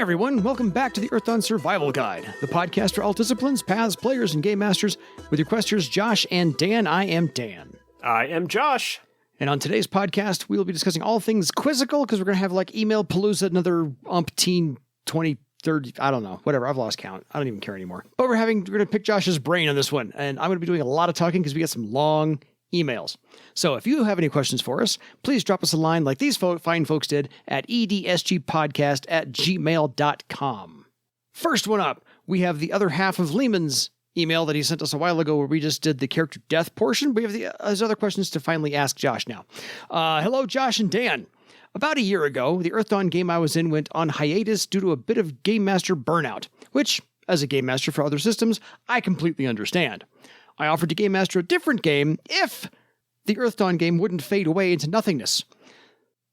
everyone. Welcome back to the Earthdawn Survival Guide, the podcast for all disciplines, paths, players, and game masters. With your questers, Josh and Dan, I am Dan. I am Josh. And on today's podcast, we will be discussing all things quizzical, because we're going to have like email palooza, another umpteen 20, 30, I don't know, whatever. I've lost count. I don't even care anymore. But we're going to pick Josh's brain on this one. And I'm going to be doing a lot of talking because we got some long emails. So if you have any questions for us, please drop us a line like these fine folks did at edsgpodcast@gmail.com. First one up, we have the other half of Lehman's email that he sent us a while ago where we just did the character death portion. We have his other questions to finally ask Josh now. Hello, Josh and Dan. About a year ago, the Earthdawn game I was in went on hiatus due to a bit of Game Master burnout, which, as a Game Master for other systems, I completely understand. I offered to Game Master a different game if the Earthdawn game wouldn't fade away into nothingness.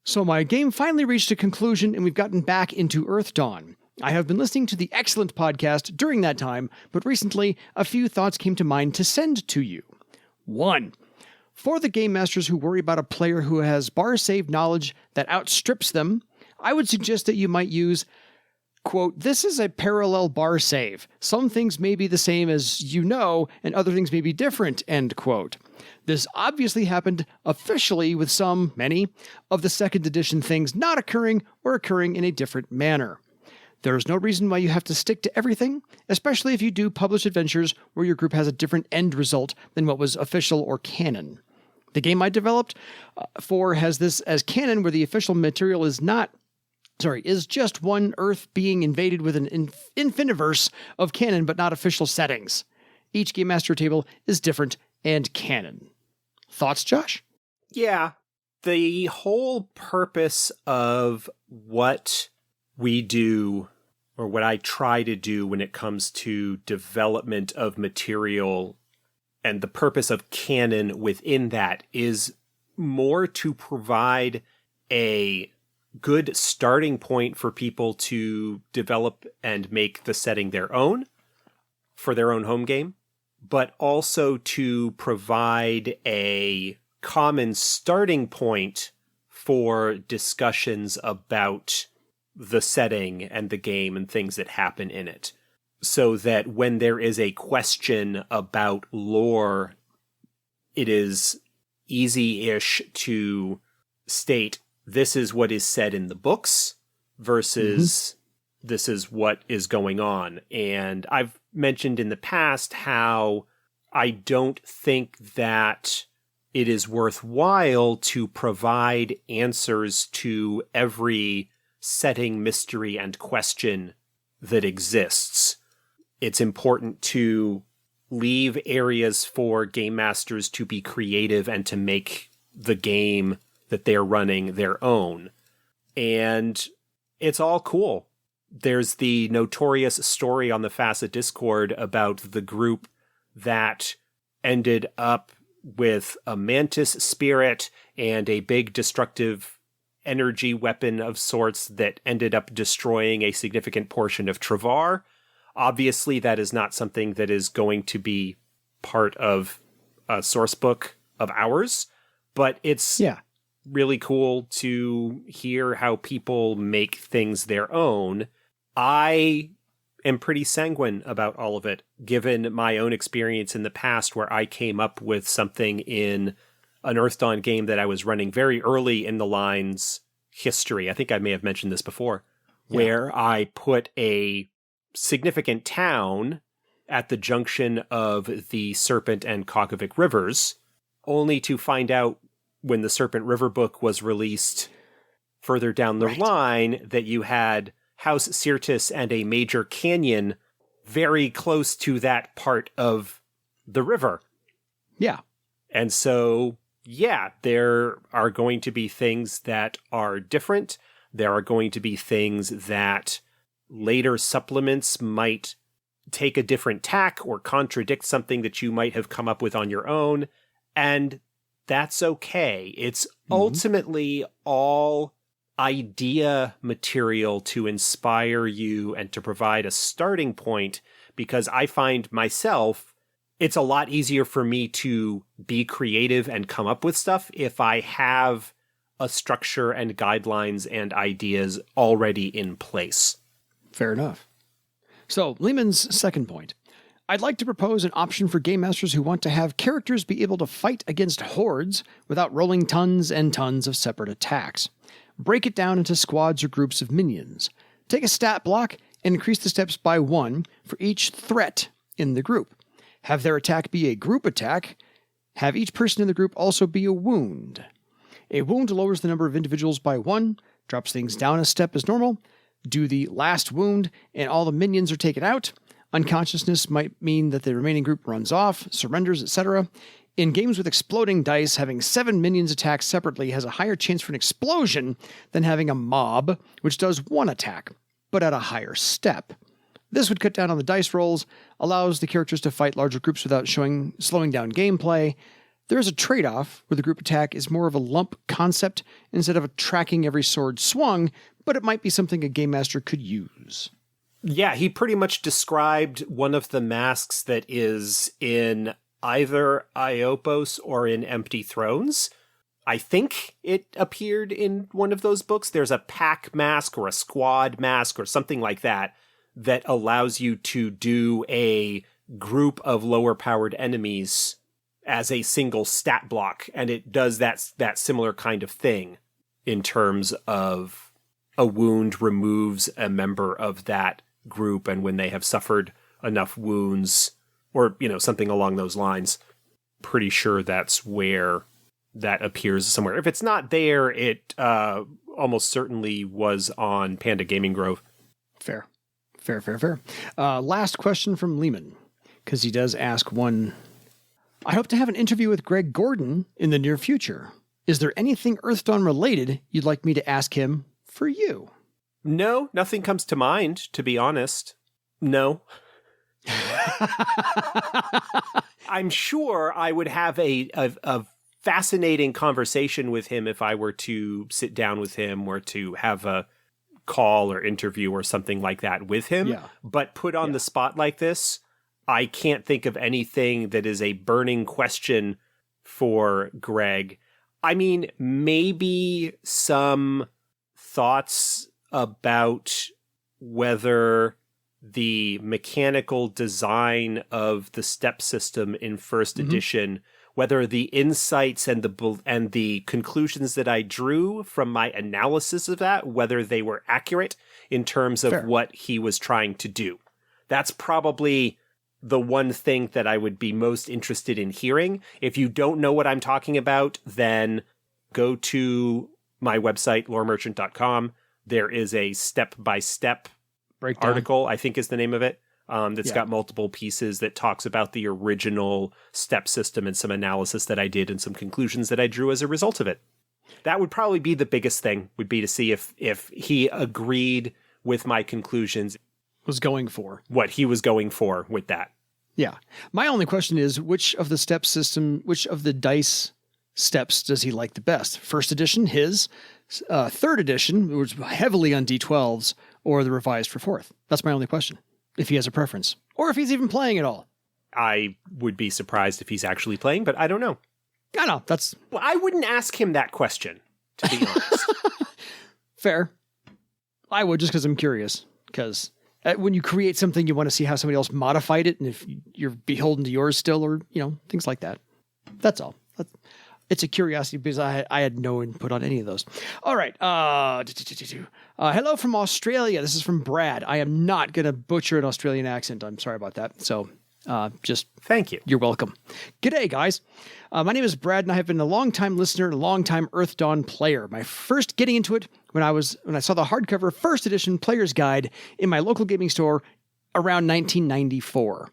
So my game finally reached a conclusion and we've gotten back into Earthdawn. I have been listening to the excellent podcast during that time, but recently a few thoughts came to mind to send to you. 1. For the Game Masters who worry about a player who has bar save knowledge that outstrips them, I would suggest that you might use, quote, "This is a parallel bar save. Some things may be the same as you know, and other things may be different," end quote. This obviously happened officially with many, of the second edition things not occurring or occurring in a different manner. There is no reason why you have to stick to everything, especially if you do publish adventures where your group has a different end result than what was official or canon. The game I developed has this as canon where the official material is just one Earth being invaded with an infiniverse of canon but not official settings. Each Game Master table is different and canon. Thoughts, Josh? Yeah. The whole purpose of what we do, or what I try to do when it comes to development of material, and the purpose of canon within that is more to provide a good starting point for people to develop and make the setting their own for their own home game, but also to provide a common starting point for discussions about the setting and the game and things that happen in it. So that when there is a question about lore, it is easy-ish to state this is what is said in the books versus this is what is going on. And I've mentioned in the past how I don't think that it is worthwhile to provide answers to every setting, mystery, and question that exists. It's important to leave areas for game masters to be creative and to make the game that they're running their own. And it's all cool. There's the notorious story on the Facet Discord about the group that ended up with a mantis spirit and a big destructive energy weapon of sorts that ended up destroying a significant portion of Travar. Obviously, that is not something that is going to be part of a source book of ours, but it's really cool to hear how people make things their own. I am pretty sanguine about all of it, given my own experience in the past where I came up with something in an Earthdawn game that I was running very early in the line's history. I think I may have mentioned this before, where I put a significant town at the junction of the Serpent and Kokovic rivers, only to find out when the Serpent River book was released further down the line that you had House Sirtis and a major canyon very close to that part of the river. Yeah. And so, there are going to be things that are different. There are going to be things that later supplements might take a different tack or contradict something that you might have come up with on your own. And that's okay. It's ultimately all idea material to inspire you and to provide a starting point, because I find myself, it's a lot easier for me to be creative and come up with stuff if I have a structure and guidelines and ideas already in place. Fair enough. So, Lehman's second point. I'd like to propose an option for game masters who want to have characters be able to fight against hordes without rolling tons and tons of separate attacks. Break it down into squads or groups of minions. Take a stat block and increase the steps by 1 for each threat in the group. Have their attack be a group attack. Have each person in the group also be a wound. A wound lowers the number of individuals by 1, drops things down a step as normal. Do the last wound and all the minions are taken out. Unconsciousness might mean that the remaining group runs off, surrenders, etc. In games with exploding dice, having 7 minions attack separately has a higher chance for an explosion than having a mob, which does 1 attack, but at a higher step. This would cut down on the dice rolls, allows the characters to fight larger groups without slowing down gameplay. There is a trade-off where the group attack is more of a lump concept instead of tracking every sword swung, but it might be something a game master could use. Yeah, he pretty much described one of the masks that is in either Iopos or in Empty Thrones. I think it appeared in one of those books. There's a pack mask or a squad mask or something like that that allows you to do a group of lower-powered enemies as a single stat block, and it does that similar kind of thing in terms of a wound removes a member of that group, and when they have suffered enough wounds, or, something along those lines, pretty sure that's where that appears somewhere. If it's not there, it almost certainly was on Panda Gaming Grove. Fair. Last question from Lehman, because he does ask one. I hope to have an interview with Greg Gorden in the near future. Is there anything Earthdawn related you'd like me to ask him for you? No, nothing comes to mind, to be honest. No. I'm sure I would have a fascinating conversation with him if I were to sit down with him or to have a call or interview or something like that with him. Yeah. But put on the spot like this, I can't think of anything that is a burning question for Greg. I mean, maybe some thoughts about whether the mechanical design of the step system in first edition, whether the insights and the conclusions that I drew from my analysis of that, whether they were accurate in terms of what he was trying to do. That's probably the one thing that I would be most interested in hearing. If you don't know what I'm talking about, then go to my website, loremerchant.com. There is a step-by-step breakdown article, I think is the name of it, that's got multiple pieces that talks about the original step system and some analysis that I did and some conclusions that I drew as a result of it. That would probably be the biggest thing, would be to see if he agreed with my conclusions. Was going for. What he was going for with that. Yeah. My only question is, which of the dice steps does he like the best? First edition, his. Third edition, which was heavily on D12s, or the revised for fourth? That's my only question. If he has a preference. Or if he's even playing at all. I would be surprised if he's actually playing, but I don't know. I know. Well, I wouldn't ask him that question, to be honest. Fair. I would, just because I'm curious. Because when you create something, you want to see how somebody else modified it, and if you're beholden to yours still, or, things like that. That's all. It's a curiosity because I had no input on any of those. All right. Hello from Australia. This is from Brad. I am not going to butcher an Australian accent. I'm sorry about that. So just thank you. You're welcome. G'day, guys. My name is Brad, and I have been a long-time listener and a long-time Earthdawn player. My first getting into it when I saw the hardcover first edition player's guide in my local gaming store around 1994.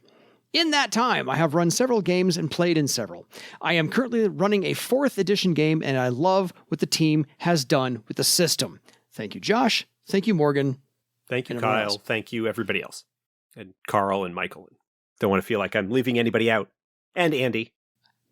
In that time, I have run several games and played in several. I am currently running a 4th edition game, and I love what the team has done with the system. Thank you, Josh. Thank you, Morgan. Thank you, Kyle. Thank you, everybody else. And Carl and Michael. Don't want to feel like I'm leaving anybody out. And Andy.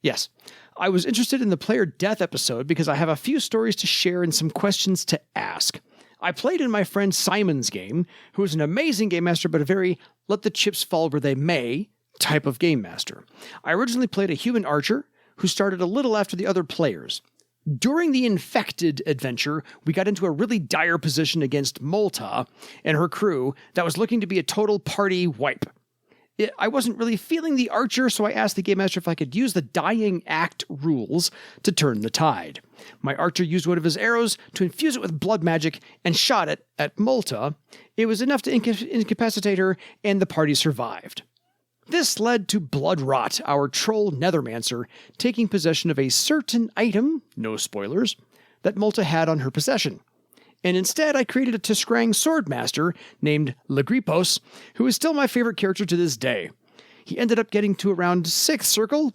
Yes. I was interested in the player death episode because I have a few stories to share and some questions to ask. I played in my friend Simon's game, who is an amazing game master, but a very let the chips fall where they may type of game master. I originally played a human archer who started a little after the other players. During the Infected adventure, we got into a really dire position against Molta and her crew that was looking to be a total party wipe. I wasn't really feeling the archer, so I asked the Game Master if I could use the Dying Act rules to turn the tide. My archer used one of his arrows to infuse it with blood magic and shot it at Molta. It was enough to incapacitate her, and the party survived. This led to Bloodrot, our troll nethermancer, taking possession of a certain item, no spoilers, that Molta had on her possession. And instead, I created a Tiskrang swordmaster named Lagripos, who is still my favorite character to this day. He ended up getting to around 6th circle,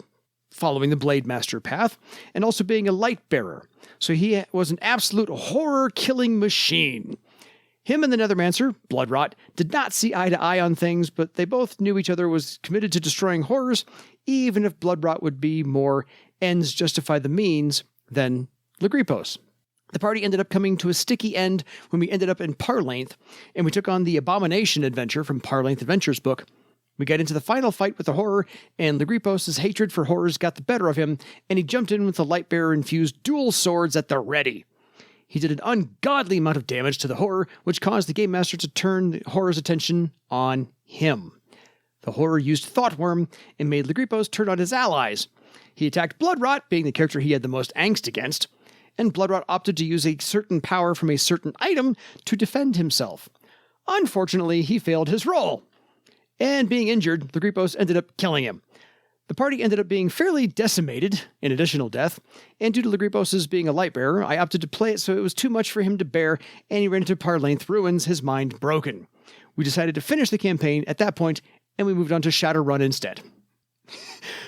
following the Blade Master path, and also being a Lightbearer, so he was an absolute horror-killing machine. Him and the Nethermancer, Bloodrot, did not see eye to eye on things, but they both knew each other was committed to destroying horrors, even if Bloodrot would be more ends justify the means than Lagripos. The party ended up coming to a sticky end when we ended up in Parlength, and we took on the Abomination adventure from Parlength Adventures book. We got into the final fight with the horror, and Lagripos' hatred for horrors got the better of him, and he jumped in with the Lightbearer-infused dual swords at the ready. He did an ungodly amount of damage to the horror, which caused the Game Master to turn the horror's attention on him. The horror used Thoughtworm and made Lagripos turn on his allies. He attacked Bloodrot, being the character he had the most angst against, and Bloodrot opted to use a certain power from a certain item to defend himself. Unfortunately, he failed his roll, and being injured, Lagripos ended up killing him. The party ended up being fairly decimated, an additional death, and due to Lagripos' being a Lightbearer, I opted to play it so it was too much for him to bear, and he ran into Parlength ruins, his mind broken. We decided to finish the campaign at that point, and we moved on to Shadowrun instead.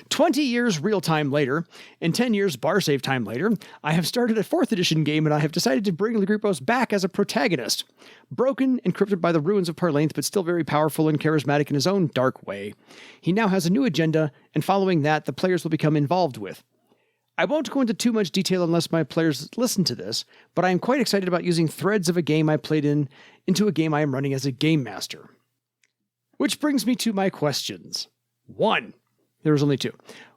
20 years real-time later, and 10 years bar-save time later, I have started a 4th edition game, and I have decided to bring Lagripos back as a protagonist. Broken and corrupted by the ruins of Parlength, but still very powerful and charismatic in his own dark way. He now has a new agenda, and following that, the players will become involved with. I won't go into too much detail unless my players listen to this, but I am quite excited about using threads of a game I played into a game I am running as a game master. Which brings me to my questions. 1. There was only 2.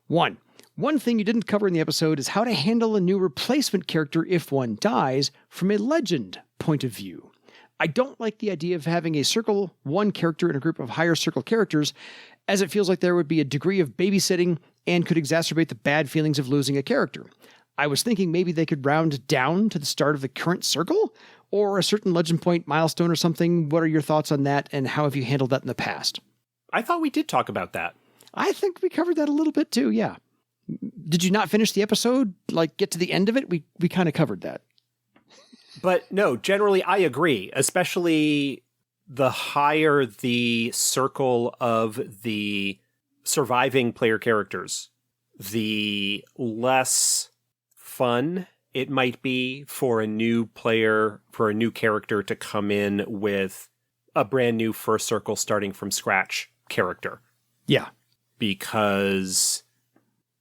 1. One thing you didn't cover in the episode is how to handle a new replacement character if one dies from a legend point of view. I don't like the idea of having a Circle 1 character in a group of higher Circle characters, as it feels like there would be a degree of babysitting and could exacerbate the bad feelings of losing a character. I was thinking maybe they could round down to the start of the current Circle, or a certain legend point milestone or something. What are your thoughts on that, and how have you handled that in the past? I thought we did talk about that. I think we covered that a little bit too, yeah. Did you not finish the episode? Like, get to the end of it? We kind of covered that. But no, generally I agree, especially the higher the circle of the surviving player characters, the less fun it might be for a new player, for a new character to come in with a brand new first circle starting from scratch character. Yeah. Because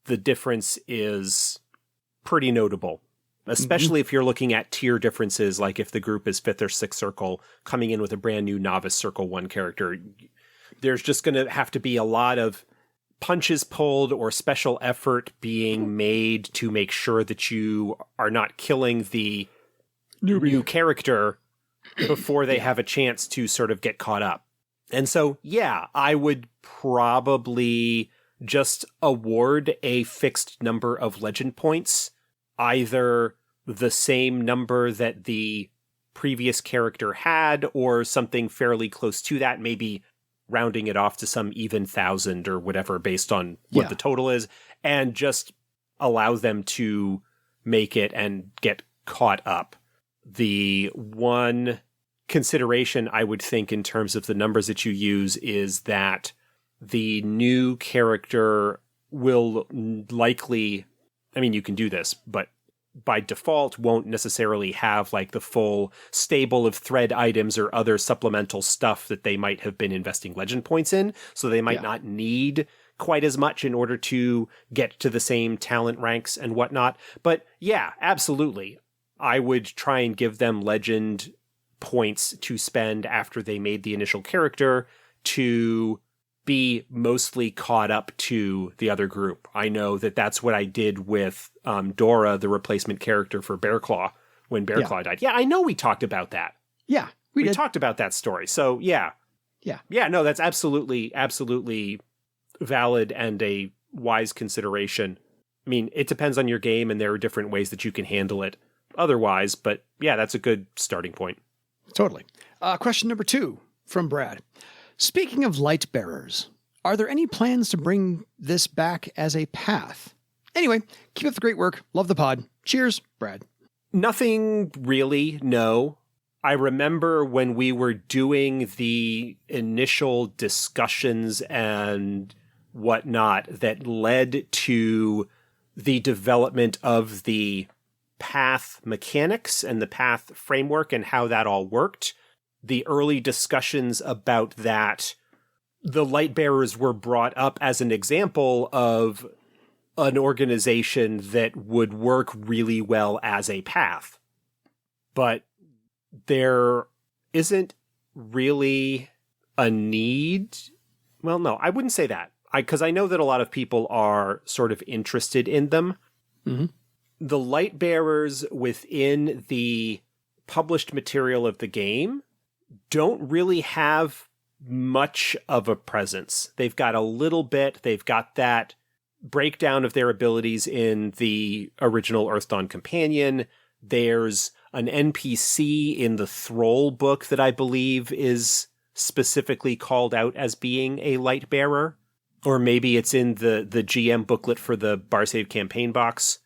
the difference is pretty notable, especially if you're looking at tier differences, like if the group is 5th or 6th circle, coming in with a brand new novice Circle 1 character. There's just going to have to be a lot of punches pulled or special effort being made to make sure that you are not killing the new character before they have a chance to sort of get caught up. And so, yeah, I would probably just award a fixed number of legend points, either the same number that the previous character had or something fairly close to that, maybe rounding it off to some even 1,000 or whatever based on what the total is, and just allow them to make it and get caught up. The one consideration I would think in terms of the numbers that you use is that the new character will likely, I mean, you can do this, but by default won't necessarily have like the full stable of thread items or other supplemental stuff that they might have been investing legend points in. So they might not need quite as much in order to get to the same talent ranks and whatnot. But yeah, absolutely. I would try and give them legend points to spend after they made the initial character to be mostly caught up to the other group. I know that that's what I did with Dora, the replacement character for Bearclaw, when Bearclaw died. Yeah, I know we talked about that. Yeah, we talked about that story. So yeah. Yeah, no, that's absolutely valid and a wise consideration. I mean, it depends on your game, and there are different ways that you can handle it otherwise, but yeah, that's a good starting point. Totally. Question number 2 from Brad. Speaking of Lightbearers, are there any plans to bring this back as a path? Anyway, keep up the great work. Love the pod. Cheers, Brad. Nothing really, no. I remember when we were doing the initial discussions and whatnot that led to the development of the path mechanics and the path framework and how that all worked. The early discussions about that, the Lightbearers were brought up as an example of an organization that would work really well as a path. But there isn't really a need. Well, no, I wouldn't say that. Because I know that a lot of people are sort of interested in them. Mm-hmm. The Lightbearers within the published material of the game don't really have much of a presence. They've got a little bit. They've got that breakdown of their abilities in the original Earthdawn Companion. There's an NPC in the Thrall book that I believe is specifically called out as being a Lightbearer. Or maybe it's in the GM booklet for the Bar Save campaign box.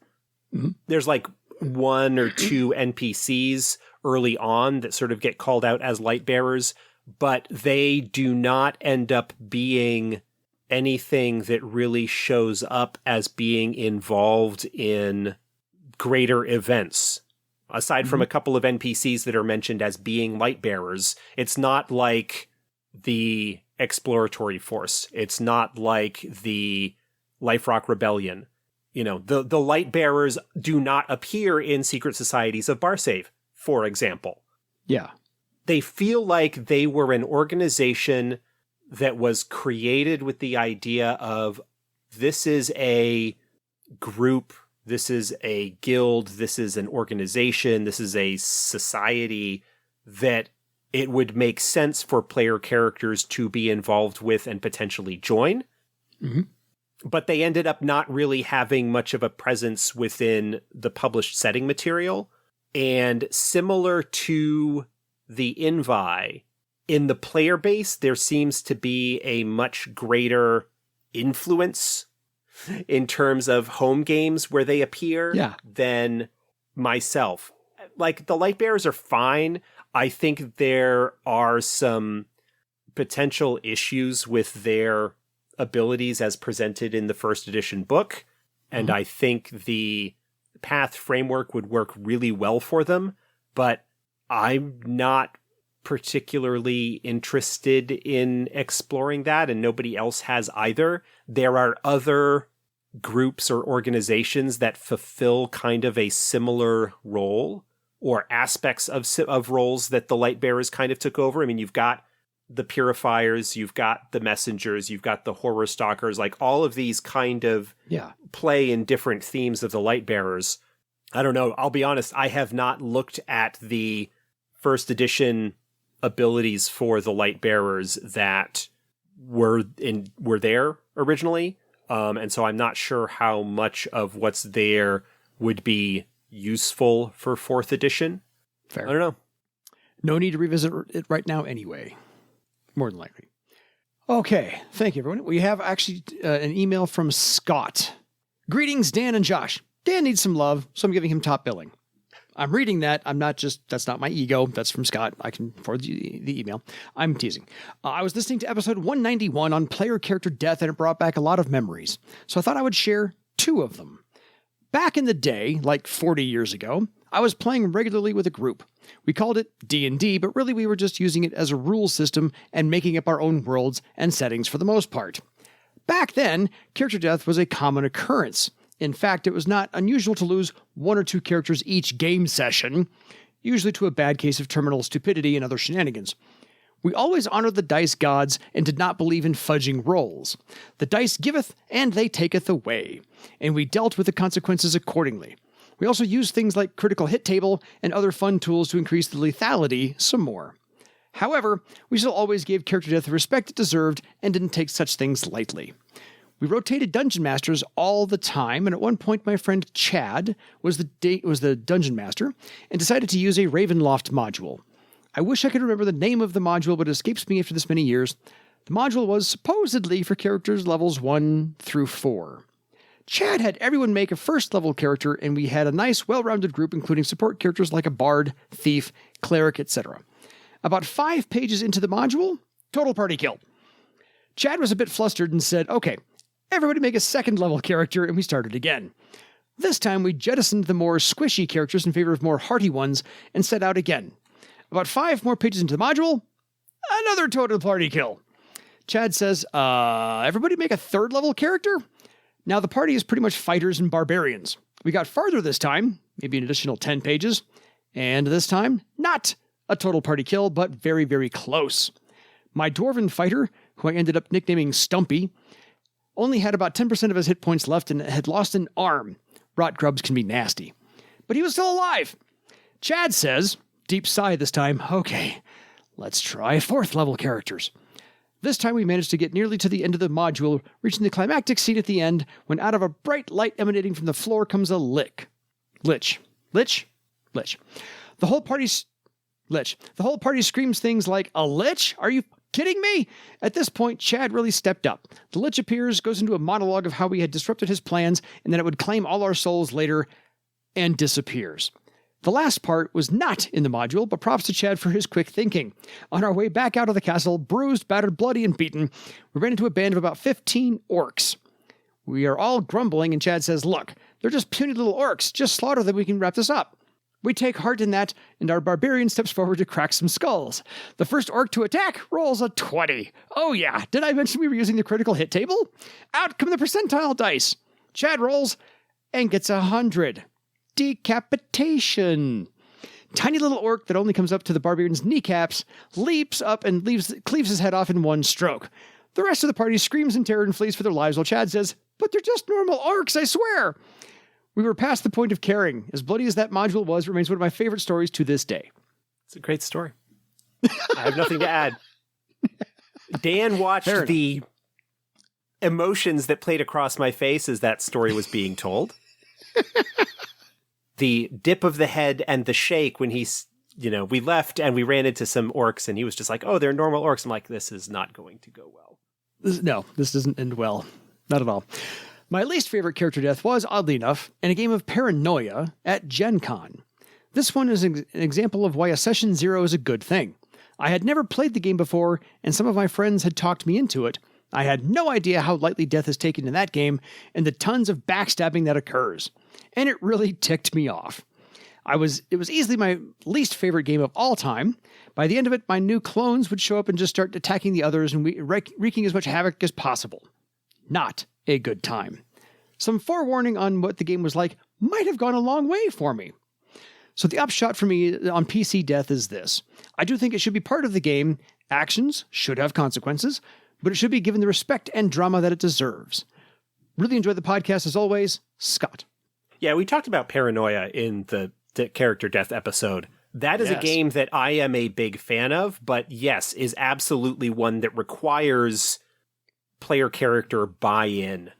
Mm-hmm. There's like 1 or 2 NPCs early on that sort of get called out as Lightbearers, but they do not end up being anything that really shows up as being involved in greater events. Aside from a couple of NPCs that are mentioned as being Lightbearers, it's not like the exploratory force. It's not like the Life Rock Rebellion. You know, the Lightbearers do not appear in secret societies of Barsave, for example. Yeah. They feel like they were an organization that was created with the idea of this is a group, this is a guild, this is an organization, this is a society that it would make sense for player characters to be involved with and potentially join. Mm-hmm. But they ended up not really having much of a presence within the published setting material. And similar to the Invi, in the player base, there seems to be a much greater influence in terms of home games where they appear than myself. Like, the Lightbearers are fine. I think there are some potential issues with their abilities as presented in the first edition book, and I think the path framework would work really well for them, but I'm not particularly interested in exploring that, and nobody else has either. There are other groups or organizations that fulfill kind of a similar role, or aspects of roles that the Lightbearers kind of took over. I mean, you've got the Purifiers, you've got the Messengers, you've got the Horror Stalkers, like all of these kind of play in different themes of the Lightbearers. I don't know. I'll be honest. I have not looked at the first edition abilities for the Lightbearers that were there originally. And so I'm not sure how much of what's there would be useful for 4th edition. Fair. I don't know. No need to revisit it right now anyway. More than likely. Okay. Thank you, everyone. We have actually an email from Scott. Greetings, Dan and Josh. Dan needs some love, so I'm giving him top billing. I'm reading that. That's not my ego. That's from Scott. I can forward you the email. I'm teasing. I was listening to episode 191 on player character death, and it brought back a lot of memories. So I thought I would share 2 of them. Back in the day, like 40 years ago, I was playing regularly with a group. We called it D&D, but really we were just using it as a rule system and making up our own worlds and settings for the most part. Back then, character death was a common occurrence. In fact, it was not unusual to lose 1 or 2 characters each game session, usually to a bad case of terminal stupidity and other shenanigans. We always honored the dice gods and did not believe in fudging rolls. The dice giveth, and they taketh away. And we dealt with the consequences accordingly. We also used things like critical hit table and other fun tools to increase the lethality some more. However, we still always gave character death the respect it deserved and didn't take such things lightly. We rotated dungeon masters all the time, and at one point my friend Chad was the dungeon master and decided to use a Ravenloft module. I wish I could remember the name of the module, but it escapes me after this many years. The module was supposedly for characters levels 1 through 4. Chad had everyone make a first-level character, and we had a nice, well-rounded group, including support characters like a bard, thief, cleric, etc. About 5 pages into the module, total party kill. Chad was a bit flustered and said, okay, everybody make a second-level character, and we started again. This time, we jettisoned the more squishy characters in favor of more hearty ones and set out again. About 5 more pages into the module, another total party kill. Chad says, everybody make a third-level character? Now the party is pretty much fighters and barbarians. We got farther this time, maybe an additional 10 pages, and this time, not a total party kill, but very, very close. My dwarven fighter, who I ended up nicknaming Stumpy, only had about 10% of his hit points left and had lost an arm. Rot grubs can be nasty. But he was still alive. Chad says, deep sigh this time, okay, let's try 4th-level characters. This time we managed to get nearly to the end of the module, reaching the climactic scene at the end, when out of a bright light emanating from the floor comes a lich. The whole party screams things like, a lich? Are you kidding me? At this point, Chad really stepped up. The lich appears, goes into a monologue of how we had disrupted his plans, and that it would claim all our souls later, and disappears. The last part was not in the module, but props to Chad for his quick thinking. On our way back out of the castle, bruised, battered, bloody, and beaten, we ran into a band of about 15 orcs. We are all grumbling, and Chad says, look, they're just puny little orcs. Just slaughter them, we can wrap this up. We take heart in that, and our barbarian steps forward to crack some skulls. The first orc to attack rolls a 20. Oh yeah, did I mention we were using the critical hit table? Out come the percentile dice. Chad rolls and gets 100. Decapitation. Tiny little orc that only comes up to the barbarian's kneecaps leaps up and cleaves his head off in one stroke. The rest of the party screams in terror and flees for their lives while Chad says, but they're just normal orcs, I swear. We were past the point of caring. As bloody as that module was, it remains one of my favorite stories to this day. It's a great story. I have nothing to add. Dan watched the emotions that played across my face as that story was being told. The dip of the head and the shake when we left and we ran into some orcs and he was just like, oh, they're normal orcs. I'm like, this is not going to go well. This doesn't end well. Not at all. My least favorite character death was, oddly enough, in a game of Paranoia at Gen Con. This one is an example of why a session 0 is a good thing. I had never played the game before, and some of my friends had talked me into it. I had no idea how lightly death is taken in that game, and the tons of backstabbing that occurs. And it really ticked me off. It was easily my least favorite game of all time. By the end of it, my new clones would show up and just start attacking the others and wreaking as much havoc as possible. Not a good time. Some forewarning on what the game was like might have gone a long way for me. So the upshot for me on PC death is this. I do think it should be part of the game. Actions should have consequences, but it should be given the respect and drama that it deserves. Really enjoyed the podcast as always, Scott. Yeah, we talked about Paranoia in the character death episode. That is a game that I am a big fan of, but yes, is absolutely one that requires player character buy-in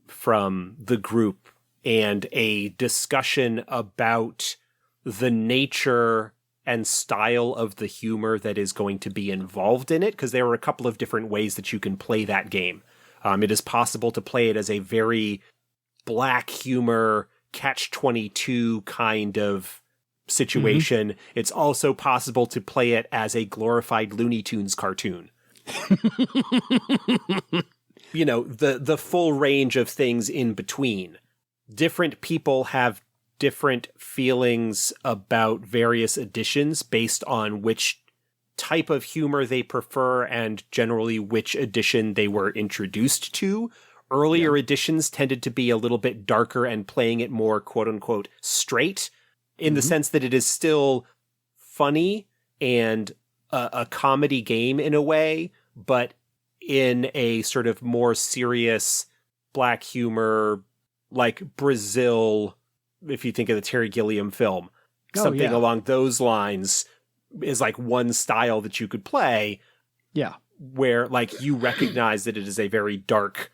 from the group and a discussion about the nature and style of the humor that is going to be involved in it, because there are a couple of different ways that you can play that game. It is possible to play it as a very black humor, catch-22 kind of situation. It's also possible to play it as a glorified Looney Tunes cartoon. The full range of things in between. Different people have different feelings about various editions based on which type of humor they prefer and generally which edition they were introduced to. Earlier editions tended to be a little bit darker and playing it more quote-unquote straight in the sense that it is still funny and a comedy game in a way, but in a sort of more serious black humor, like Brazil, if you think of the Terry Gilliam film, something along those lines is like one style that you could play. Yeah. Where like you recognize that it is a very dark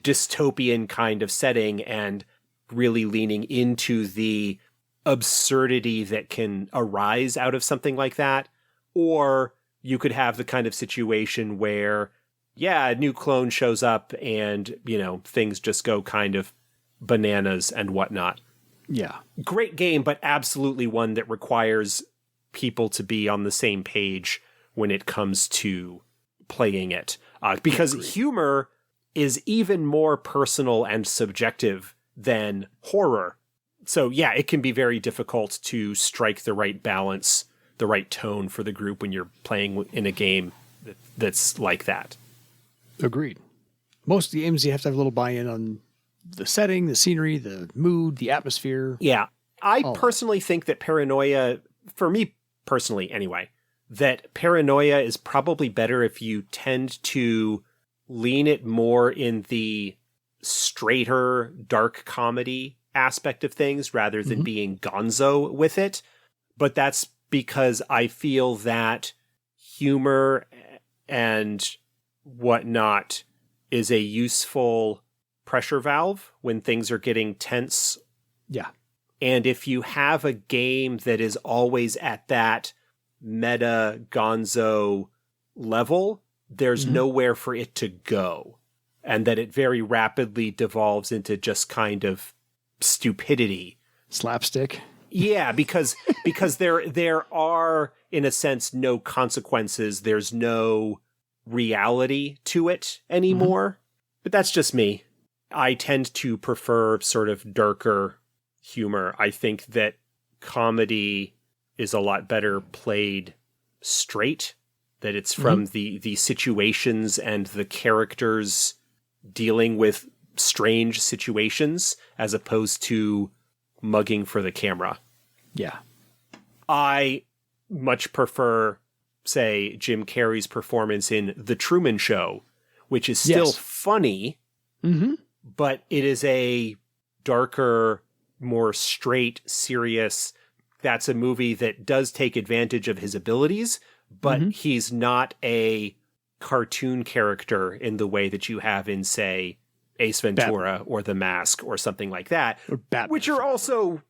dystopian kind of setting and really leaning into the absurdity that can arise out of something like that. Or you could have the kind of situation where, a new clone shows up and, things just go kind of bananas and whatnot. Yeah. Great game, but absolutely one that requires people to be on the same page when it comes to playing it. Because humor is even more personal and subjective than horror. So it can be very difficult to strike the right balance, the right tone for the group when you're playing in a game that's like that. Agreed. Most of the games you have to have a little buy-in on the setting, the scenery, the mood, the atmosphere. Yeah. I personally think that Paranoia, for me personally anyway, that Paranoia is probably better if you tend to lean it more in the straighter, dark comedy aspect of things rather than being gonzo with it. But that's because I feel that humor and whatnot is a useful pressure valve when things are getting tense. Yeah. And if you have a game that is always at that meta gonzo level, there's nowhere for it to go. And that it very rapidly devolves into just kind of stupidity. Slapstick. Yeah, because there are, in a sense, no consequences. There's no reality to it anymore. But that's just me. I tend to prefer sort of darker humor. I think that comedy is a lot better played straight, that it's from the situations and the characters dealing with strange situations as opposed to mugging for the camera. Yeah. I much prefer, say, Jim Carrey's performance in The Truman Show, which is still funny, but it is a darker, more straight, serious. That's a movie that does take advantage of his abilities, but he's not a cartoon character in the way that you have in, say, Ace Ventura or The Mask or something like that, which are also...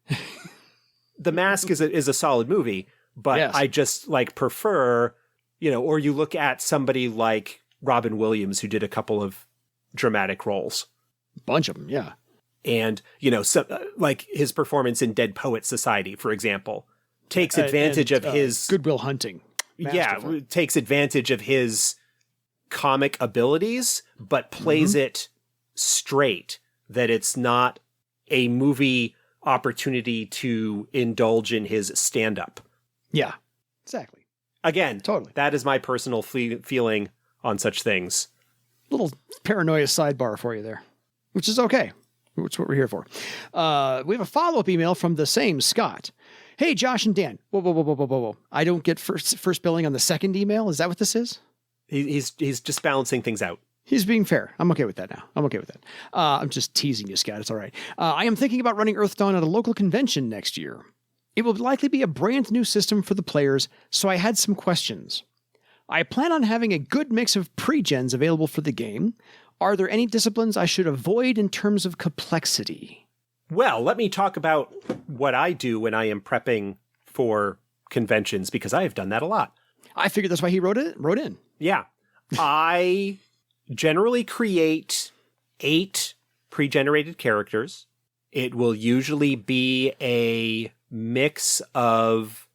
The Mask is a solid movie, but I just prefer, or you look at somebody like Robin Williams, who did a couple of dramatic roles. Bunch of them, yeah. And, like his performance in Dead Poets Society, for example, takes advantage of his... Good Will Hunting. Masterful. Yeah, takes advantage of his comic abilities, but plays it straight, that it's not a movie opportunity to indulge in his stand-up. Yeah, exactly. Again, totally. That is my personal feeling on such things. Little Paranoia sidebar for you there, which is okay. Which is what we're here for. We have a follow-up email from the same Scott. Hey, Josh and Dan. Whoa. I don't get first billing on the second email. Is that what this is? He's just balancing things out. He's being fair. I'm okay with that now. I'm just teasing you, Scott. It's all right. I am thinking about running Earthdawn at a local convention next year. It will likely be a brand new system for the players, so I had some questions. I plan on having a good mix of pre-gens available for the game. Are there any disciplines I should avoid in terms of complexity? Well, let me talk about what I do when I am prepping for conventions, because I have done that a lot. I figured that's why he wrote in. Yeah. I generally create 8 pre-generated characters. It will usually be a mix of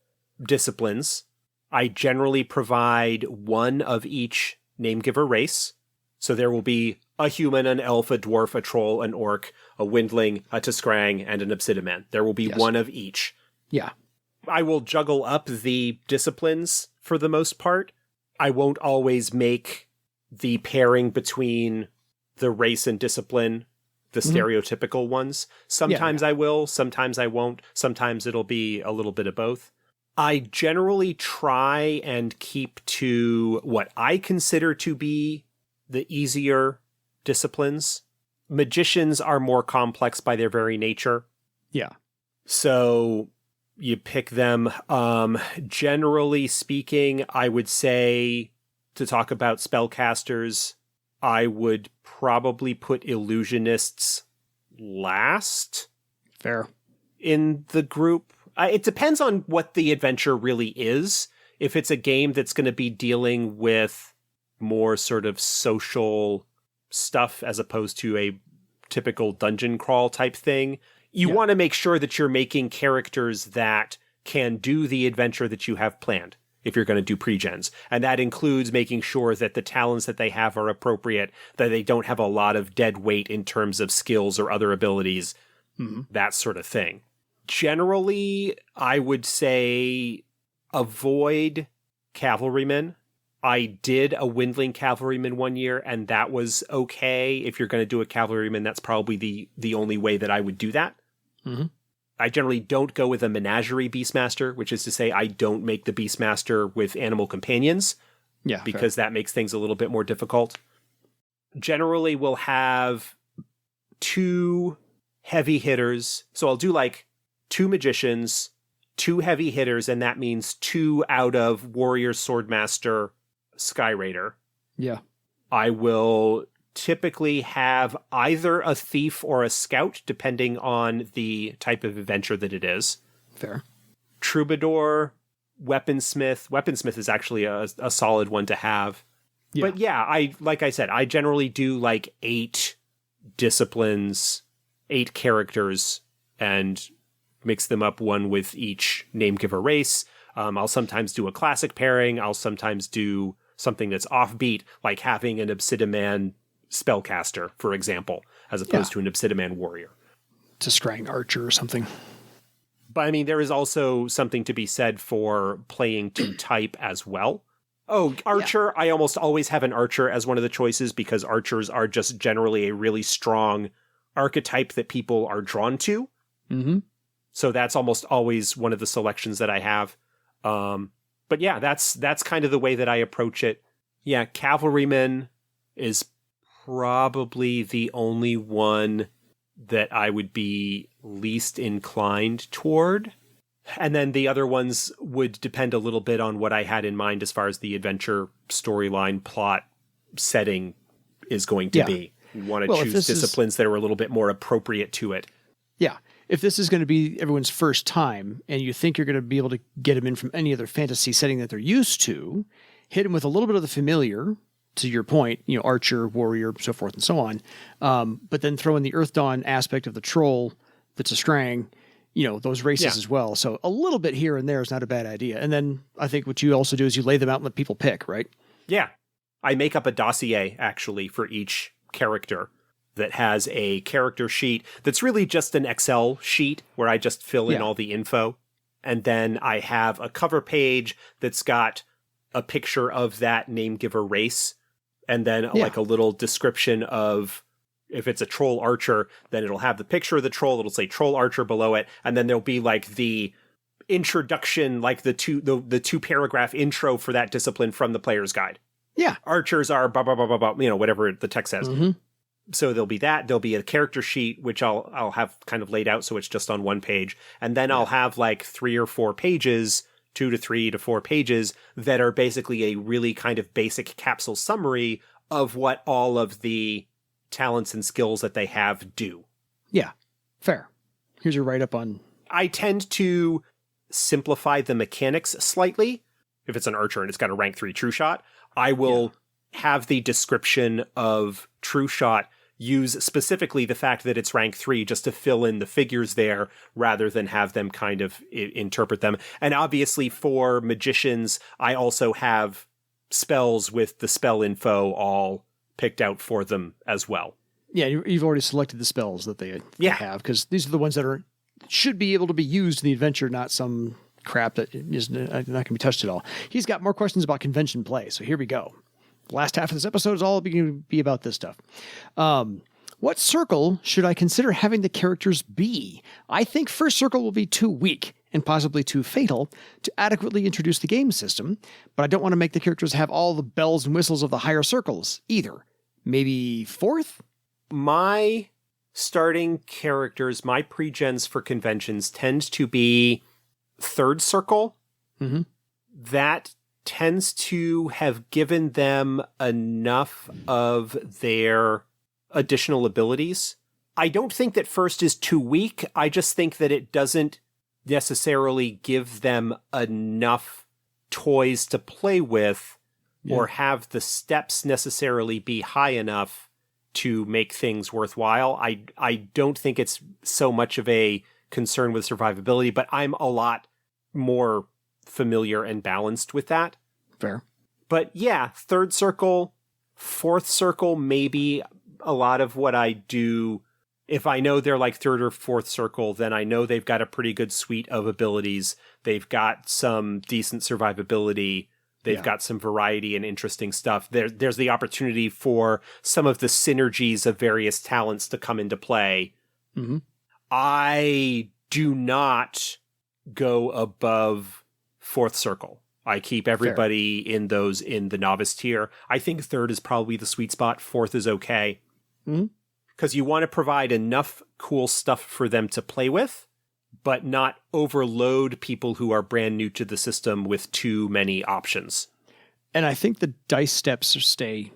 disciplines. I generally provide one of each name-giver race. So there will be a human, an elf, a dwarf, a troll, an orc, a windling, a Tiskrang, and an Obsidian. There will be one of each. Yeah. I will juggle up the disciplines for the most part. I won't always make the pairing between the race and discipline the stereotypical ones. Sometimes I will, sometimes I won't. Sometimes it'll be a little bit of both. I generally try and keep to what I consider to be the easier disciplines. Magicians are more complex by their very nature. Yeah. So you pick them. Generally speaking, I would say to talk about spellcasters, I would probably put illusionists last. Fair. In the group. It depends on what the adventure really is. If it's a game that's going to be dealing with more sort of social stuff as opposed to a typical dungeon crawl type thing, you want to make sure that you're making characters that can do the adventure that you have planned if you're going to do pre-gens. And that includes making sure that the talents that they have are appropriate, that they don't have a lot of dead weight in terms of skills or other abilities, that sort of thing. Generally, I would say avoid cavalrymen. I did a Windling cavalryman one year, and that was okay. If you're going to do a cavalryman, that's probably the only way that I would do that. Mm-hmm. I generally don't go with a menagerie beastmaster, which is to say I don't make the beastmaster with animal companions. Yeah, because that makes things a little bit more difficult. Generally, we'll have 2 heavy hitters. So I'll do like 2 magicians, 2 heavy hitters, and that means 2 out of warrior, swordmaster, sky raider. Yeah. I will typically have either a thief or a scout, depending on the type of adventure that it is. Fair. Troubadour, weaponsmith. Weaponsmith is actually a solid one to have. Yeah. But yeah, like I said, I generally do like 8 disciplines, 8 characters, and mix them up one with each name giver race. I'll sometimes do a classic pairing. I'll sometimes do something that's offbeat, like having an Obsidian spellcaster, for example, as opposed to an Obsidian warrior. To scrying archer or something. But I mean, there is also something to be said for playing to type as well. Oh, archer. Yeah. I almost always have an archer as one of the choices because archers are just generally a really strong archetype that people are drawn to. Mm-hmm. So that's almost always one of the selections that I have. But yeah, that's kind of the way that I approach it. Yeah, cavalryman is probably the only one that I would be least inclined toward. And then the other ones would depend a little bit on what I had in mind as far as the adventure, storyline, plot, setting is going to be. You want to choose disciplines that are a little bit more appropriate to it. Yeah. If this is going to be everyone's first time and you think you're going to be able to get them in from any other fantasy setting that they're used to, hit them with a little bit of the familiar, to your point, archer, warrior, so forth and so on. But then throw in the Earthdawn aspect of the troll that's a strang, those races as well. So a little bit here and there is not a bad idea. And then I think what you also do is you lay them out and let people pick, right? Yeah. I make up a dossier, actually, for each character that has a character sheet that's really just an Excel sheet where I just fill in all the info. And then I have a cover page that's got a picture of that name giver race. And then like a little description of, if it's a troll archer, then it'll have the picture of the troll. It'll say troll archer below it. And then there'll be like the introduction, like the two paragraph intro for that discipline from the player's guide. Yeah. Archers are blah, blah, blah, blah, blah, whatever the text says. Mm-hmm. So there'll be that. There'll be a character sheet, which I'll have kind of laid out so it's just on one page. And then I'll have like 3 or 4 pages, 2 to 3 to 4 pages that are basically a really kind of basic capsule summary of what all of the talents and skills that they have do. Yeah, fair. Here's your write-up on... I tend to simplify the mechanics slightly. If it's an archer and it's got a rank 3 true shot, I will have the description of true shot use specifically the fact that it's rank 3 just to fill in the figures there rather than have them kind of interpret them. And obviously for magicians, I also have spells with the spell info all picked out for them as well. Yeah, you've already selected the spells that they have, because these are the ones that should be able to be used in the adventure, not some crap that is not going to be touched at all. He's got more questions about convention play, so here we go. The last half of this episode is all going to be about this stuff. What circle should I consider having the characters be? I think first circle will be too weak, and possibly too fatal to adequately introduce the game system, but I don't want to make the characters have all the bells and whistles of the higher circles either. Maybe 4th? My starting characters, my pre-gens for conventions tend to be 3rd circle. Mm-hmm. That tends to have given them enough of their additional abilities. I don't think that 1st is too weak. I just think that it doesn't necessarily give them enough toys to play with or have the steps necessarily be high enough to make things worthwhile. I don't think it's so much of a concern with survivability, but I'm a lot more familiar and balanced with that. Fair. But yeah, 3rd circle, 4th circle, maybe a lot of what I do, if I know they're like 3rd or 4th circle, then I know they've got a pretty good suite of abilities. They've got some decent survivability. They've got some variety and interesting stuff. There's the opportunity for some of the synergies of various talents to come into play. Mm-hmm. I do not go above 4th circle. I keep everybody in the novice tier. I think 3rd is probably the sweet spot. 4th is okay. Mm-hmm. Because you want to provide enough cool stuff for them to play with, but not overload people who are brand new to the system with too many options. And I think the dice steps stay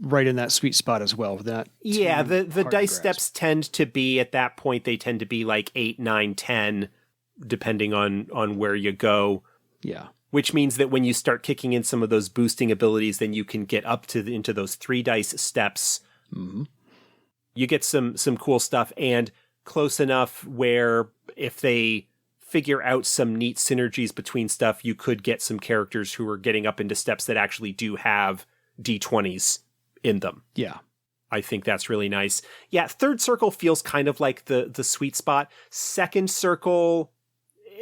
right in that sweet spot as well. Yeah, the dice steps tend to be, at that point, they tend to be like 8, 9, 10, depending on where you go. Yeah. Which means that when you start kicking in some of those boosting abilities, then you can get up to into those 3 dice steps. Mm-hmm. You get some cool stuff, and close enough where if they figure out some neat synergies between stuff, you could get some characters who are getting up into steps that actually do have D20s in them. Yeah. I think that's really nice. Yeah, 3rd circle feels kind of like the sweet spot. 2nd circle,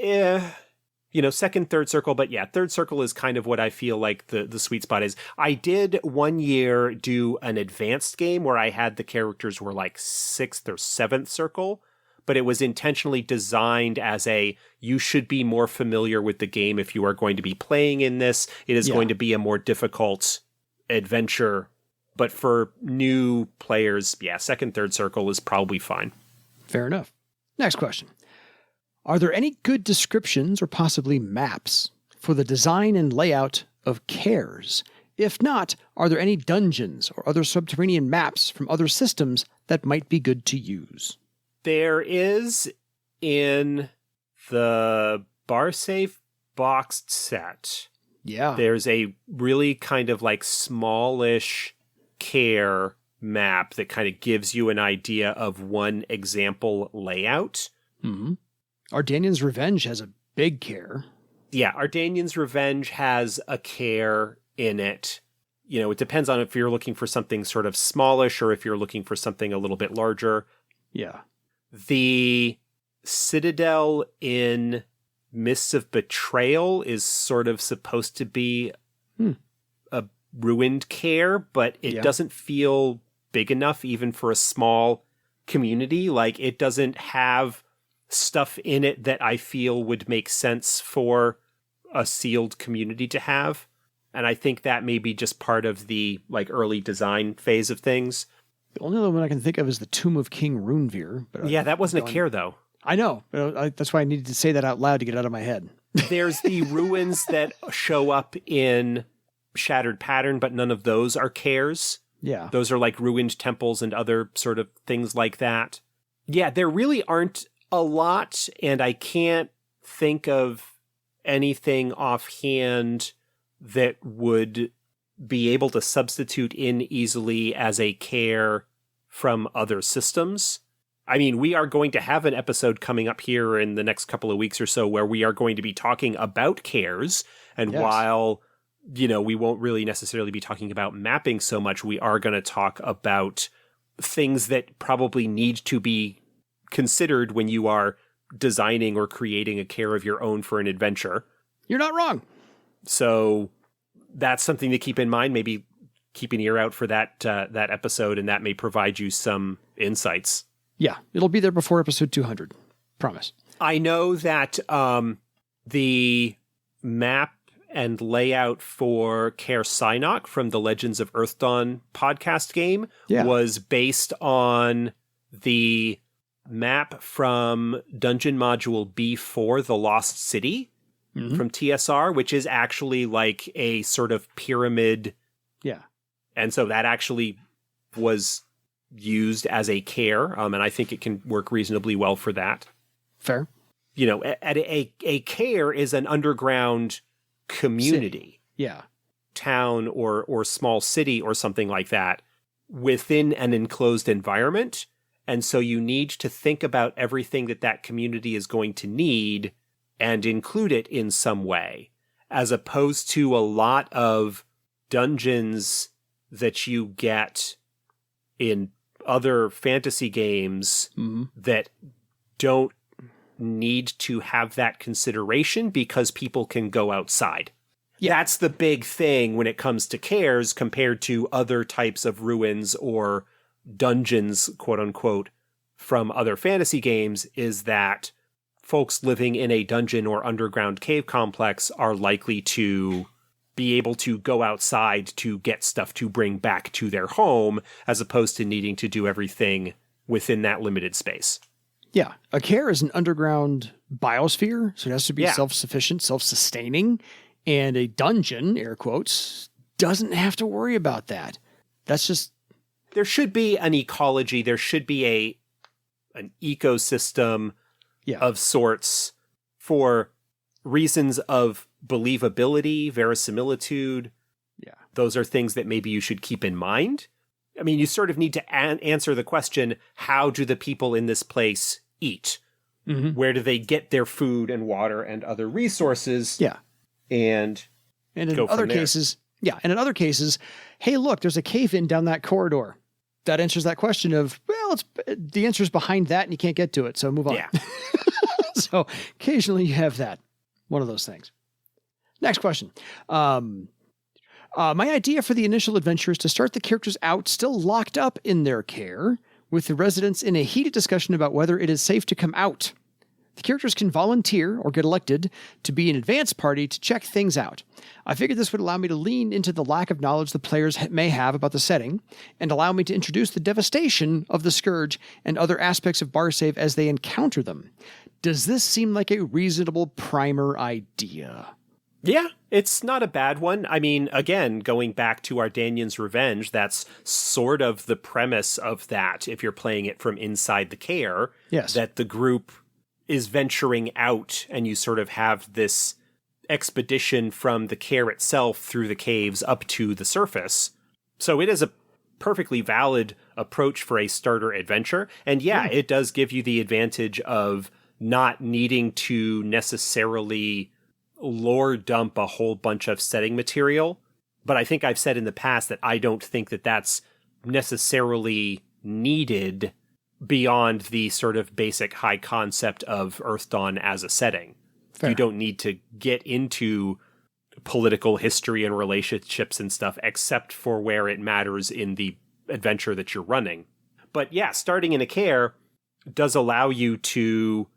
2nd, 3rd circle, but yeah, 3rd circle is kind of what I feel like the sweet spot is. I did one year do an advanced game where I had the characters were like 6th or 7th circle, but it was intentionally designed as you should be more familiar with the game if you are going to be playing in this. It is going to be a more difficult adventure, but for new players, yeah, 2nd, 3rd circle is probably fine. Fair enough. Next question. Are there any good descriptions or possibly maps for the design and layout of kaers? If not, are there any dungeons or other subterranean maps from other systems that might be good to use? There is in the Barsafe boxed set. Yeah. There's a really kind of like smallish kaer map that kind of gives you an idea of one example layout. Mm-hmm. Ardanian's Revenge has a big kaer. Yeah, Ardanian's Revenge has a kaer in it. It depends on if you're looking for something sort of smallish or if you're looking for something a little bit larger. Yeah. The Citadel in Mists of Betrayal is sort of supposed to be a ruined kaer, but it doesn't feel big enough even for a small community. Like, it doesn't have stuff in it that I feel would make sense for a sealed community to have. And I think that may be just part of the early design phase of things. The only other one I can think of is the Tomb of King Runevere. But yeah, that wasn't a kaer, though. I know. But that's why I needed to say that out loud to get it out of my head. There's the ruins that show up in Shattered Pattern, but none of those are kaers. Yeah. Those are like ruined temples and other sort of things like that. Yeah, there really aren't a lot, and I can't think of anything offhand that would be able to substitute in easily as a kaer from other systems. I mean, we are going to have an episode coming up here in the next couple of weeks or so where we are going to be talking about kaers, and while we won't really necessarily be talking about mapping so much, we are going to talk about things that probably need to be considered when you are designing or creating a kaer of your own for an adventure. You're not wrong. So that's something to keep in mind. Maybe keep an ear out for that episode, and that may provide you some insights. Yeah, it'll be there before episode 200. Promise. I know that the map and layout for Kaer Synok from the Legends of Earthdawn podcast game was based on the map from Dungeon Module B4, The Lost City, from TSR, which is actually like a sort of pyramid. Yeah. And so that actually was used as a kaer, and I think it can work reasonably well for that. Fair. You know, a kaer is an underground community. Yeah. Town or small city or something like that within an enclosed environment. And so you need to think about everything that community is going to need and include it in some way, as opposed to a lot of dungeons that you get in other fantasy games that don't need to have that consideration because people can go outside. Yeah. That's the big thing when it comes to kaers compared to other types of ruins or dungeons, quote unquote, from other fantasy games, is that folks living in a dungeon or underground cave complex are likely to be able to go outside to get stuff to bring back to their home, as opposed to needing to do everything within that limited space. Yeah. A kaer is an underground biosphere, so it has to be self-sufficient, self-sustaining, and a dungeon, air quotes, doesn't have to worry about that. That's just... There should be an ecology, there should be an ecosystem of sorts for reasons of believability, verisimilitude. Yeah. Those are things that maybe you should keep in mind. I mean, you sort of need to answer the question, how do the people in this place eat? Where do they get their food and water and other resources? Yeah. And in other cases, hey, look, there's a cave in down that corridor. That answers that question of, well, the answer's behind that and you can't get to it, so move on. Yeah. So occasionally you have that. One of those things. Next question. My idea for the initial adventure is to start the characters out still locked up in their kaer, with the residents in a heated discussion about whether it is safe to come out. The characters can volunteer or get elected to be an advance party to check things out. I figured this would allow me to lean into the lack of knowledge the players may have about the setting, and allow me to introduce the devastation of the Scourge and other aspects of Barsave as they encounter them. Does this seem like a reasonable primer idea? Yeah, it's not a bad one. I mean, again, going back to Ardanion's Revenge, that's sort of the premise of that, if you're playing it from inside the kaer, that the group is venturing out and you sort of have this expedition from the kaer itself through the caves up to the surface. So it is a perfectly valid approach for a starter adventure. And it does give you the advantage of not needing to necessarily lore dump a whole bunch of setting material. But I think I've said in the past that I don't think that that's necessarily needed beyond the sort of basic high concept of Earthdawn as a setting. Fair. You don't need to get into political history and relationships and stuff, except for where it matters in the adventure that you're running. But yeah, starting in a kaer does allow you to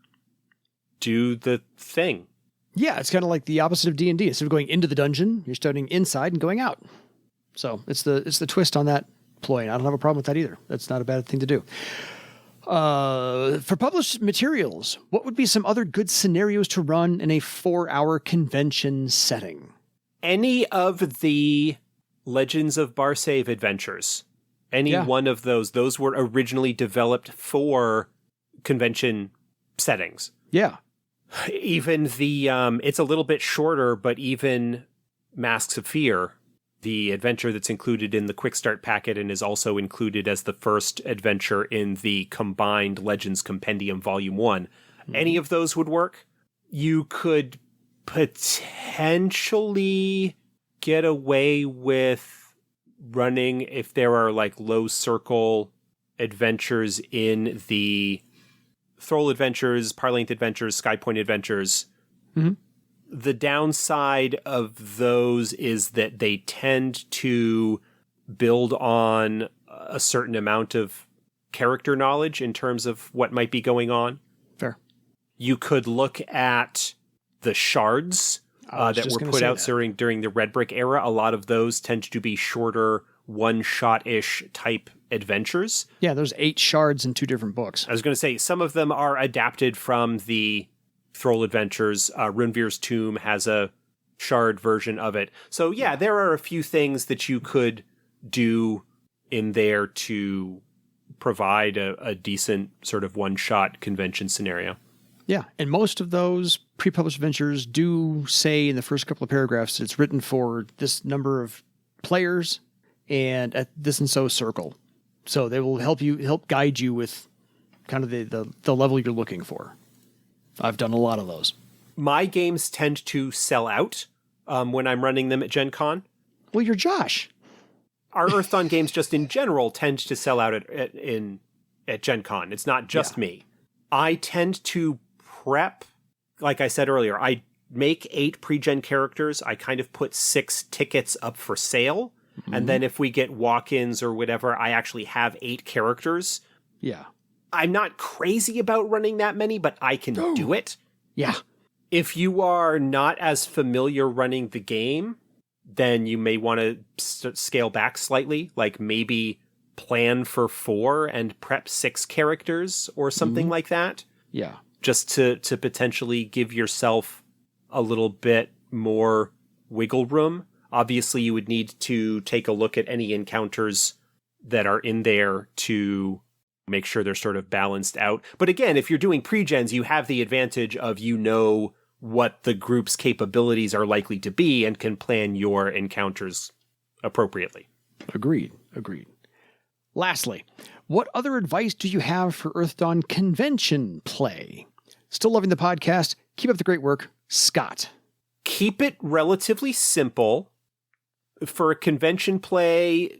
do the thing. Yeah, it's kind of like the opposite of D&D. Instead of going into the dungeon, you're starting inside and going out. So it's the twist on that ploy, and I don't have a problem with that either. That's not a bad thing to do. For published materials, what would be some other good scenarios to run in a 4-hour convention setting? Any of the Legends of Barsave adventures. Any one of those. Those were originally developed for convention settings. Yeah. Even the, it's a little bit shorter, but even Masks of Fear, the adventure that's included in the Quick Start packet and is also included as the first adventure in the combined Legends Compendium Volume 1. Any of those would work. You could potentially get away with running if there are like low circle adventures in the Thrall Adventures, Parlength Adventures, Skypoint Adventures. The downside of those is that they tend to build on a certain amount of character knowledge in terms of what might be going on. Fair. You could look at the shards that were put out during the Red Brick era. A lot of those tend to be shorter, one-shot-ish type adventures. Yeah, there's 8 shards in 2 different books. I was going to say, some of them are adapted from the Thrall Adventures. Runvir's Tomb has a shard version of it. So yeah, there are a few things that you could do in there to provide a decent sort of one-shot convention scenario. Yeah, and most of those pre-published adventures do say in the first couple of paragraphs it's written for this number of players and at this and so circle. So they will help guide you with kind of the level you're looking for. I've done a lot of those. My games tend to sell out when I'm running them at Gen Con. Well, you're Josh. Our Earthdawn games just in general tend to sell out at Gen Con. It's not just me. I tend to prep, like I said earlier, I make 8 pre-gen characters. I kind of put 6 tickets up for sale. Mm-hmm. And then if we get walk-ins or whatever, I actually have 8 characters. Yeah. I'm not crazy about running that many, but I can do it. Yeah. If you are not as familiar running the game, then you may want to scale back slightly, like maybe plan for 4 and prep 6 characters or something like that. Yeah. Just to potentially give yourself a little bit more wiggle room. Obviously, you would need to take a look at any encounters that are in there to make sure they're sort of balanced out. But again, if you're doing pre-gens, you have the advantage of what the group's capabilities are likely to be and can plan your encounters appropriately. Agreed. Lastly, what other advice do you have for Earthdawn convention play? Still loving the podcast. Keep up the great work. Scott. Keep it relatively simple. For a convention play,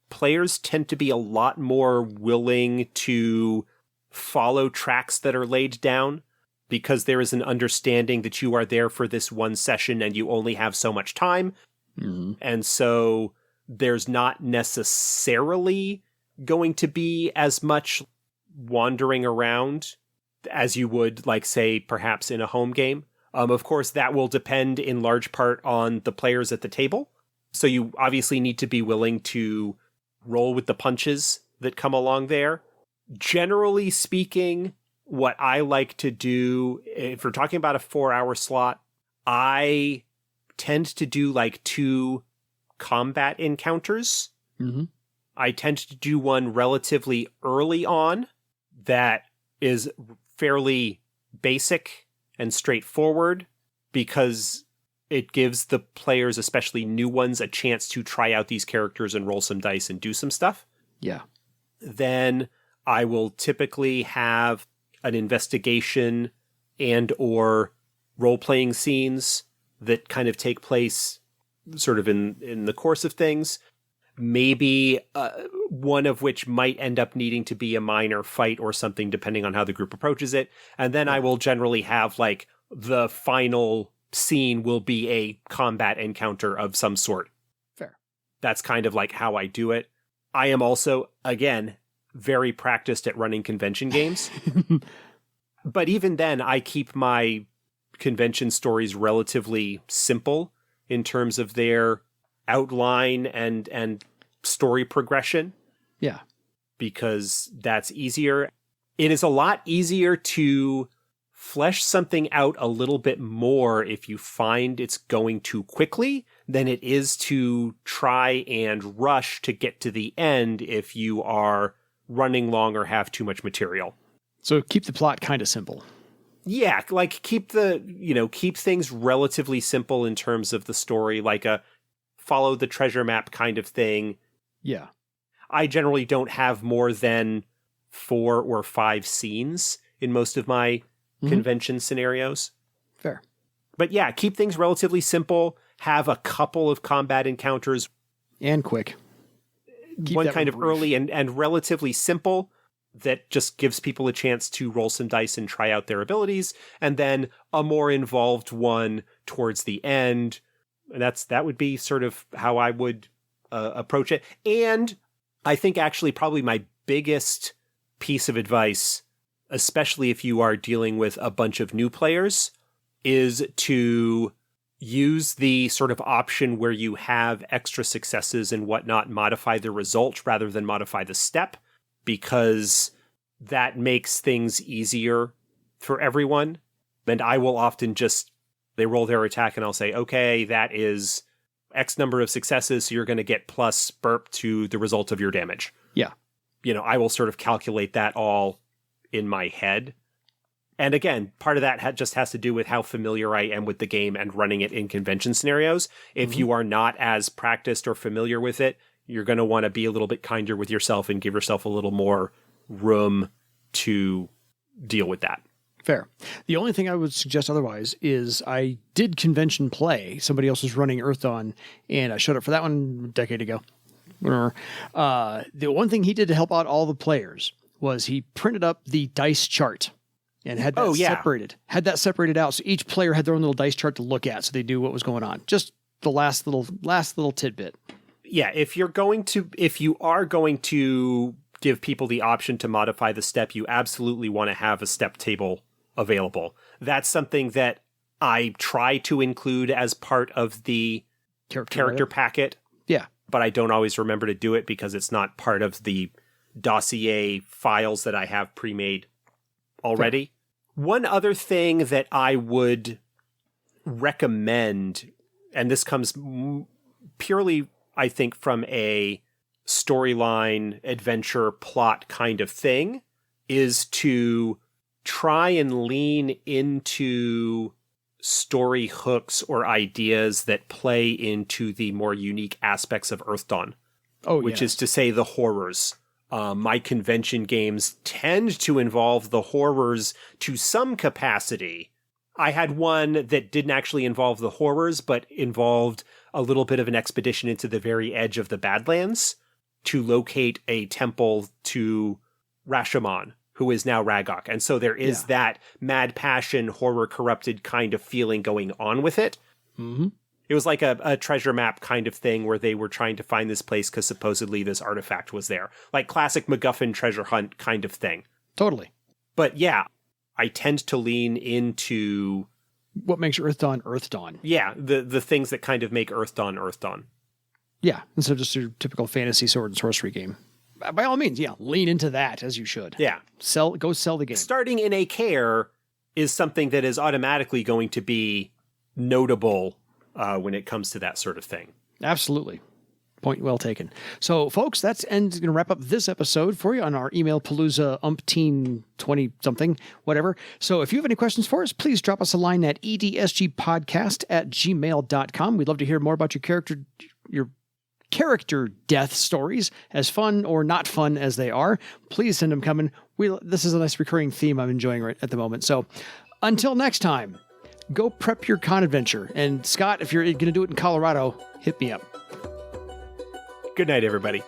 players tend to be a lot more willing to follow tracks that are laid down because there is an understanding that you are there for this one session and you only have so much time. Mm-hmm. And so there's not necessarily going to be as much wandering around as you would, like, say, perhaps in a home game. Of course, that will depend in large part on the players at the table. So you obviously need to be willing to roll with the punches that come along there. Generally speaking, what I like to do, if we're talking about a 4-hour slot, I tend to do like 2 combat encounters. Mm-hmm. I tend to do one relatively early on that is fairly basic and straightforward because it gives the players, especially new ones, a chance to try out these characters and roll some dice and do some stuff. Yeah. Then I will typically have an investigation and or role-playing scenes that kind of take place sort of in the course of things. Maybe one of which might end up needing to be a minor fight or something, depending on how the group approaches it. And then I will generally have, like, the final scene will be a combat encounter of some sort. Fair. That's kind of like how I do it. I am also, again, very practiced at running convention games. But even then, I keep my convention stories relatively simple in terms of their outline and story progression. Yeah. Because that's easier. It is a lot easier to flesh something out a little bit more if you find it's going too quickly than it is to try and rush to get to the end if you are running long or have too much material. So keep the plot kind of simple. Yeah, like keep things relatively simple in terms of the story, like a follow the treasure map kind of thing. Yeah. I generally don't have more than 4 or 5 scenes in most of my convention scenarios. Fair. But yeah, keep things relatively simple. Have a couple of combat encounters. And quick. One kind of early and relatively simple that just gives people a chance to roll some dice and try out their abilities. And then a more involved one towards the end. And that would be sort of how I would approach it. And I think actually probably my biggest piece of advice especially if you are dealing with a bunch of new players, is to use the sort of option where you have extra successes and whatnot, modify the result rather than modify the step, because that makes things easier for everyone. And I will often they roll their attack and I'll say, okay, that is X number of successes, so you're going to get plus burp to the result of your damage. Yeah. I will sort of calculate that all in my head. And again, part of that just has to do with how familiar I am with the game and running it in convention scenarios. If you are not as practiced or familiar with it, you're going to want to be a little bit kinder with yourself and give yourself a little more room to deal with that. Fair. The only thing I would suggest otherwise is I did convention play. Somebody else was running Earthdawn, and I showed up for that one a decade ago. The one thing he did to help out all the players was he printed up the dice chart and had that separated. Had that separated out, so each player had their own little dice chart to look at, so they knew what was going on. Just the last little tidbit. Yeah, if you are going to give people the option to modify the step, you absolutely want to have a step table available. That's something that I try to include as part of the character packet. Yeah. But I don't always remember to do it because it's not part of the dossier files that I have pre-made already. Fair. One other thing that I would recommend, and this comes purely, I think, from a storyline, adventure, plot kind of thing, is to try and lean into story hooks or ideas that play into the more unique aspects of Earthdawn. Which is to say the horrors. My convention games tend to involve the horrors to some capacity. I had one that didn't actually involve the horrors, but involved a little bit of an expedition into the very edge of the Badlands to locate a temple to Rashomon, who is now Ragok. And so there is that mad passion, horror corrupted kind of feeling going on with it. Mm-hmm. It was like a treasure map kind of thing where they were trying to find this place because supposedly this artifact was there. Like classic MacGuffin treasure hunt kind of thing. Totally. But yeah, I tend to lean into... what makes Earthdawn Earthdawn. Yeah, the things that kind of make Earthdawn Earthdawn. Yeah, instead of just your typical fantasy sword and sorcery game. By all means, lean into that as you should. Yeah. Go sell the game. Starting in a kaer is something that is automatically going to be notable when it comes to that sort of thing. Absolutely. Point well taken. So, folks, that's going to wrap up this episode for you on our email palooza umpteen 20-something, whatever. So if you have any questions for us, please drop us a line at edsgpodcast@gmail.com. We'd love to hear more about your character death stories, as fun or not fun as they are. Please send them coming. This is a nice recurring theme I'm enjoying right at the moment. So until next time, go prep your con adventure. And Scott, if you're going to do it in Colorado, hit me up. Good night, everybody.